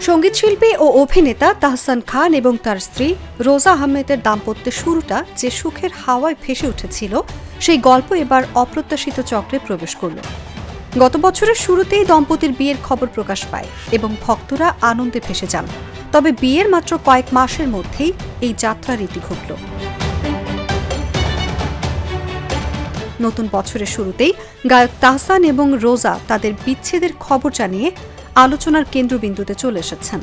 সঙ্গীতশিল্পী ও অভিনেতা তাহসান খান এবং তার স্ত্রী রোজা আহমেদের দাম্পত্যের শুরুটা যে সুখের হাওয়ায় ভেসে উঠেছিল, সেই গল্প এবার অপ্রত্যাশিত চক্রে প্রবেশ করল। গত বছরের শুরুতেই দম্পতির বিয়ের খবর প্রকাশ পায় এবং ভক্তরা আনন্দে ভেসে যান। তবে বিয়ের মাত্র কয়েক মাসের মধ্যেই এই যাত্রা রীতি ঘটল। নতুন বছরের শুরুতেই গায়ক তাহসান এবং রোজা তাদের বিচ্ছেদের খবর জানিয়ে আলোচনার কেন্দ্রবিন্দুতে চলে এসেছেন।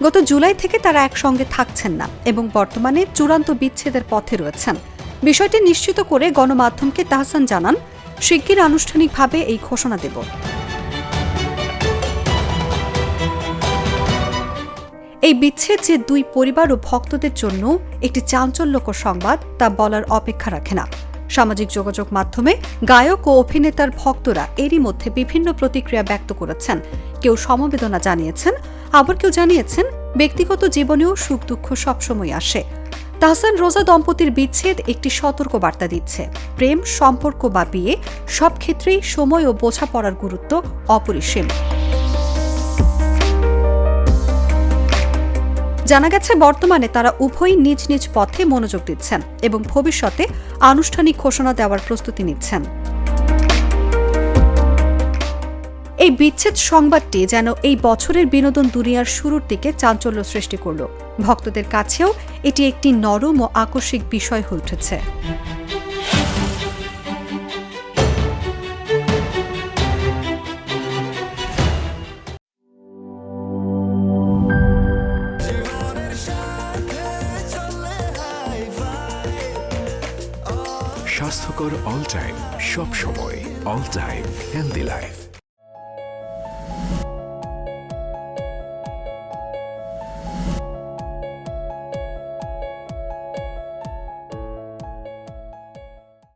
গত জুলাই থেকে তারা একসঙ্গে থাকছেন না এবং বর্তমানে চূড়ান্ত বিচ্ছেদের পথে রয়েছেন। বিষয়টি নিশ্চিত করে গণমাধ্যমকে তাহসান জানান, শিগগির আনুষ্ঠানিকভাবে এই ঘোষণা দেব। এই বিচ্ছেদ যে দুই পরিবার ও ভক্তদের জন্য একটি চাঞ্চল্যকর সংবাদ, তা বলার অপেক্ষা রাখে না। সামাজিক যোগাযোগ মাধ্যমে গায়ক ও অভিনেতার ভক্তরা এরই মধ্যে বিভিন্ন প্রতিক্রিয়া ব্যক্ত করেছেন। কেউ সমবেদনা জানিয়েছেন, আবার কেউ জানিয়েছেন ব্যক্তিগত জীবনেও সুখ দুঃখ সবসময় আসে। তাহসান রোজা দম্পতির বিচ্ছেদ একটি সতর্ক বার্তা দিচ্ছে। প্রেম, সম্পর্ক বা বিয়ে, সব ক্ষেত্রেই সময় ও বোঝাপড়ার গুরুত্ব অপরিসীম। জানা গেছে বর্তমানে তারা উভয়ই নিজ নিজ পথে মনোযোগ দিচ্ছেন এবং ভবিষ্যতে আনুষ্ঠানিক ঘোষণা দেওয়ার প্রস্তুতি নিচ্ছেন। এই বিচ্ছেদ সংবাদটি যেন এই বছরের বিনোদন দুনিয়ার শুরুর দিকে চাঞ্চল্য সৃষ্টি করল। ভক্তদের কাছেও এটি একটি নরম ও আকস্মিক বিষয় হয়ে উঠেছে। স্বাস্থ্যকর অল টাইম, সব সময় অল টাইম হেলদি লাইফ।